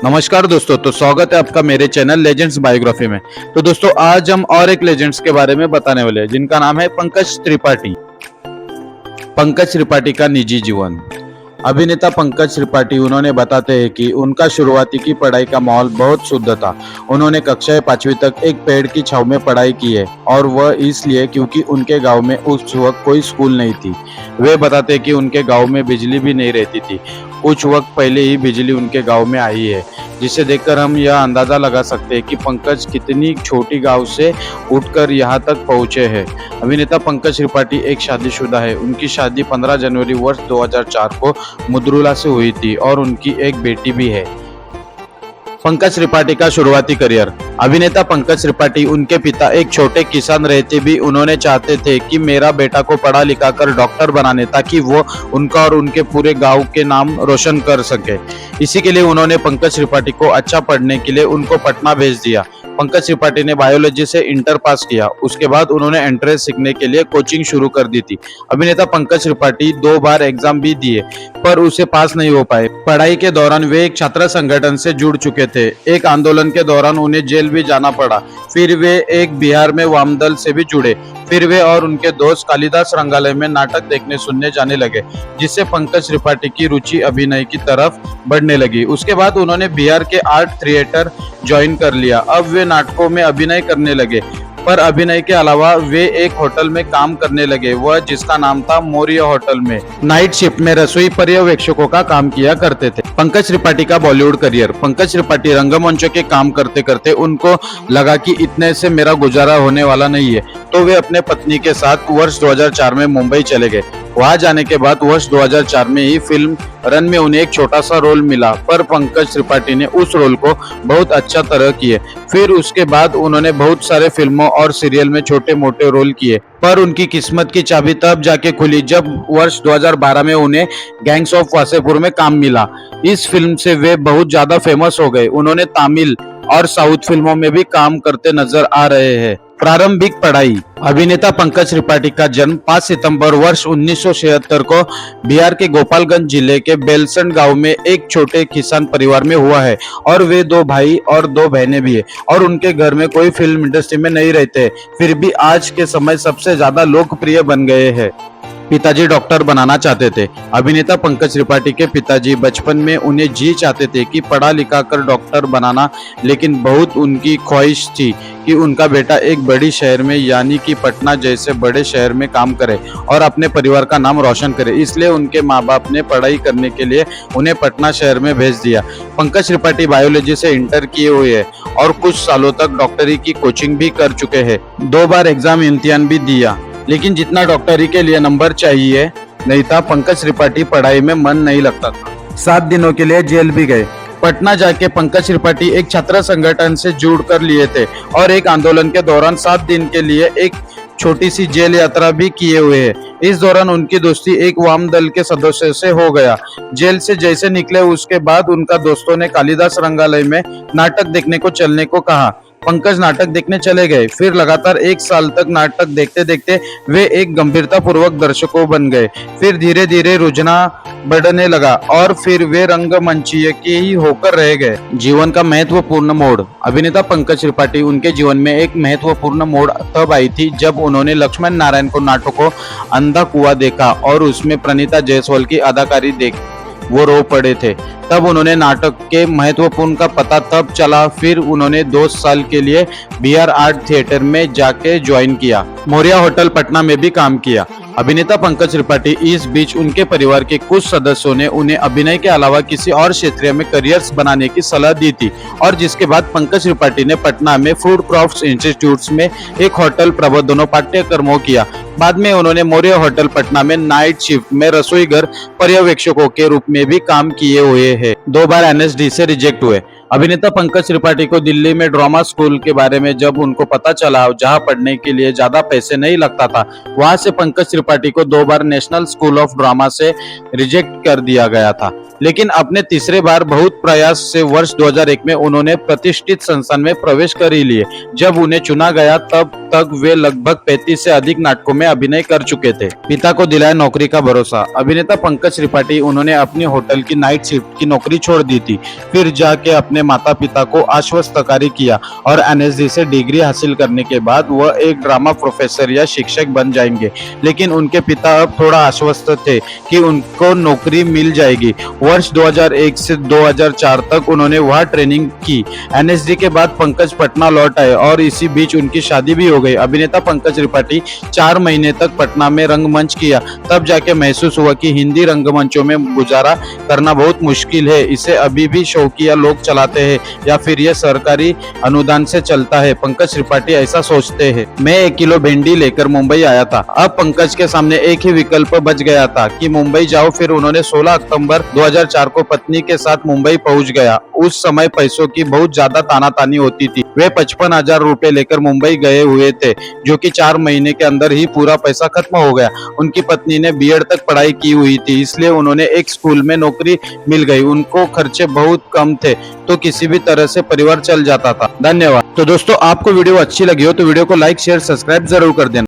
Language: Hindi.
नमस्कार दोस्तों, तो स्वागत है आपका मेरे चैनल लेजेंड्स बायोग्राफी में। तो दोस्तों, आज हम और एक लेजेंड्स के बारे में बताने वाले हैं जिनका नाम है पंकज त्रिपाठी। पंकज त्रिपाठी का निजी जीवन। अभिनेता पंकज त्रिपाठी उन्होंने बताते हैं कि उनका शुरुआती की पढ़ाई का माहौल बहुत शुद्ध था। उन्होंने कक्षा 5वीं तक एक पेड़ की छांव में पढ़ाई की है और वह इसलिए क्योंकि उनके गांव में उस वक्त कोई स्कूल नहीं थी। वे बताते हैं कि उनके गांव में बिजली भी नहीं रहती थी। कुछ वक्त पहले ही बिजली उनके गांव में आई है, जिसे देखकर हम यह अंदाजा लगा सकते हैं कि पंकज कितनी छोटी गांव से उठकर यहां तक पहुंचे हैं। अभिनेता पंकज त्रिपाठी एक शादीशुदा है। उनकी शादी 15 जनवरी वर्ष 2004 को मुद्रुला से हुई थी और उनकी एक बेटी भी है। पंकज त्रिपाठी का शुरुआती करियर। अभिनेता पंकज त्रिपाठी उनके पिता एक छोटे किसान रहते भी उन्होंने चाहते थे कि मेरा बेटा को पढ़ा लिखा कर डॉक्टर बनाने, ताकि वो उनका और उनके पूरे गांव के नाम रोशन कर सके। इसी के लिए उन्होंने पंकज त्रिपाठी को अच्छा पढ़ने के लिए उनको पटना भेज दिया। पंकज त्रिपाठी ने बायोलॉजी से इंटर पास किया। उसके बाद उन्होंने एंट्रेंस सीखने के लिए कोचिंग शुरू कर दी थी। अभिनेता पंकज त्रिपाठी 2 बार एग्जाम भी दिए पर उसे पास नहीं हो पाए। पढ़ाई के दौरान वे एक छात्र संगठन से जुड़ चुके थे। एक आंदोलन के दौरान उन्हें जेल भी जाना पड़ा। फिर वे एक बिहार में वामदल से भी जुड़े। फिर वे और उनके दोस्त कालिदास रंगालय में नाटक देखने सुनने जाने लगे, जिससे पंकज त्रिपाठी की रुचि अभिनय की तरफ बढ़ने लगी। उसके बाद उन्होंने बिहार के आर्ट थिएटर ज्वाइन कर लिया। अब वे नाटकों में अभिनय करने लगे, पर अभिनय के अलावा वे एक होटल में काम करने लगे, वह जिसका नाम था मौर्य होटल में। नाइट शिफ्ट में रसोई पर्यवेक्षकों का काम किया करते थे। पंकज त्रिपाठी का बॉलीवुड करियर। पंकज त्रिपाठी रंगमंचों के काम करते करते उनको लगा कि इतने से मेरा गुजारा होने वाला नहीं है, तो वे अपने पत्नी के साथ वर्ष 2004 में मुंबई चले गए। वहां जाने के बाद वर्ष 2004 में ही फिल्म रन में उन्हें एक छोटा सा रोल मिला, पर पंकज त्रिपाठी ने उस रोल को बहुत अच्छा तरह किए। फिर उसके बाद उन्होंने बहुत सारे फिल्मों और सीरियल में छोटे मोटे रोल किए, पर उनकी किस्मत की चाबी तब जाके खुली जब वर्ष 2012 में उन्हें गैंग्स ऑफ वासेपुर में काम मिला। इस फिल्म से वे बहुत ज्यादा फेमस हो गए। उन्होंने तमिल और साउथ फिल्मों में भी काम करते नजर आ रहे हैं। प्रारंभिक पढ़ाई। अभिनेता पंकज त्रिपाठी का जन्म 5 सितंबर वर्ष 1976 को बिहार के गोपालगंज जिले के बेलसंड गांव में एक छोटे किसान परिवार में हुआ है और वे 2 भाई और 2 बहनें भी है और उनके घर में कोई फिल्म इंडस्ट्री में नहीं रहते, फिर भी आज के समय सबसे ज्यादा लोकप्रिय बन गए हैं। पिताजी डॉक्टर बनाना चाहते थे। अभिनेता पंकज त्रिपाठी के पिताजी बचपन में उन्हें जी चाहते थे कि पढ़ा लिखा कर डॉक्टर बनाना, लेकिन बहुत उनकी ख्वाहिश थी कि उनका बेटा एक बड़ी शहर में यानी कि पटना जैसे बड़े शहर में काम करे और अपने परिवार का नाम रोशन करे। इसलिए उनके माँ बाप ने पढ़ाई करने के लिए उन्हें पटना शहर में भेज दिया। पंकज त्रिपाठी बायोलॉजी से इंटर किए हुए हैं और कुछ सालों तक डॉक्टरी की कोचिंग भी कर चुके हैं। 2 बार एग्जाम इम्तिहान भी दिया, लेकिन जितना डॉक्टरी के लिए नंबर चाहिए नहीं था, पंकज त्रिपाठी पढ़ाई में मन नहीं लगता था। 7 दिनों के लिए जेल भी गए। पटना जाके पंकज त्रिपाठी एक छात्र संगठन से जुड़ कर लिए थे और एक आंदोलन के दौरान 7 दिन के लिए एक छोटी सी जेल यात्रा भी किए हुए हैं। इस दौरान उनकी दोस्ती एक वाम दल के सदस्य से हो गया। जेल से जैसे निकले उसके बाद उनका दोस्तों ने कालिदास रंगालय में नाटक देखने को चलने को कहा। पंकज नाटक देखने चले गए। फिर लगातार 1 साल तक नाटक देखते देखते वे एक गंभीरता पूर्वक दर्शकों बन गए। फिर धीरे धीरे रुझान बढ़ने लगा और फिर वे रंगमंचीय के ही होकर रह गए। जीवन का महत्वपूर्ण मोड़। अभिनेता पंकज त्रिपाठी उनके जीवन में एक महत्वपूर्ण मोड़ तब आई थी जब उन्होंने लक्ष्मण नारायण को नाटकों अंधा कुआं देखा और उसमें प्रणीता जायसवाल की अदाकारी देख वो रो पड़े थे। तब उन्होंने नाटक के महत्वपूर्ण का पता तब चला। फिर उन्होंने 2 साल के लिए बिहार आर्ट थिएटर में जाके ज्वाइन किया। मौर्य होटल पटना में भी काम किया। अभिनेता पंकज त्रिपाठी इस बीच उनके परिवार के कुछ सदस्यों ने उन्हें अभिनय के अलावा किसी और क्षेत्र में करियर्स बनाने की सलाह दी थी और जिसके बाद पंकज त्रिपाठी ने पटना में फूड क्रॉफ्ट्स इंस्टीट्यूट में एक होटल प्रबंधनों पाठ्यक्रमों किया। बाद में उन्होंने मौर्य होटल पटना में नाइट शिफ्ट में रसोई घर पर्यवेक्षकों के रूप में भी काम किए हुए हैं। 2 बार एनएसडी से रिजेक्ट हुए। अभिनेता पंकज त्रिपाठी को दिल्ली में ड्रामा स्कूल के बारे में जब उनको पता चला, जहां पढ़ने के लिए ज्यादा पैसे नहीं लगता था, वहां से पंकज त्रिपाठी को 2 बार नेशनल स्कूल ऑफ ड्रामा से रिजेक्ट कर दिया गया था। लेकिन अपने तीसरे बार बहुत प्रयास से वर्ष 2001 में उन्होंने प्रतिष्ठित संस्थान में प्रवेश कर ही लिए। जब उन्हें चुना गया तब तक वे लगभग 35 से अधिक नाटकों में अभिनय कर चुके थे। पिता को दिलाया नौकरी का भरोसा। अभिनेता पंकज त्रिपाठी उन्होंने अपनी होटल की नाइट शिफ्ट की नौकरी छोड़ दी थी, फिर जाके अपने माता पिता को आश्वस्तकारी किया और एनएसडी से डिग्री हासिल करने के बाद वह एक ड्रामा प्रोफेसर या शिक्षक बन जाएंगे। लेकिन उनके पिता अब थोड़ा आश्वस्त थे कि उनको नौकरी मिल जाएगी। वर्ष 2001 से 2004 तक उन्होंने वहां ट्रेनिंग की। एनएसडी के बाद पंकज पटना लौट आए और इसी बीच उनकी शादी भी हो गई। अभिनेता पंकज त्रिपाठी 4 महीने तक पटना में रंगमंच किया, तब जाके महसूस हुआ कि हिंदी रंगमंचों में गुजारा करना बहुत मुश्किल है। इसे अभी भी शौकिया लोग चलाते हैं या फिर यह सरकारी अनुदान से चलता है। पंकज त्रिपाठी ऐसा सोचते हैं। मैं 1 किलो भिंडी लेकर मुंबई आया था। अब पंकज के सामने एक ही विकल्प बच गया था कि मुंबई जाओ। फिर उन्होंने 16 अक्टूबर 2004 को पत्नी के साथ मुंबई पहुंच गया। उस समय पैसों की बहुत ज्यादा तानातानी होती थी। वे 55,000 रुपए लेकर मुंबई गए हुए थे, जो कि 4 महीने के अंदर ही पूरा पैसा खत्म हो गया। उनकी पत्नी ने बीएड तक पढ़ाई की हुई थी, इसलिए उन्होंने एक स्कूल में नौकरी मिल गई। उनको खर्चे बहुत कम थे, तो किसी भी तरह से परिवार चल जाता था। धन्यवाद। तो दोस्तों, आपको वीडियो अच्छी लगी हो तो वीडियो को लाइक शेयर सब्सक्राइब जरूर कर देना।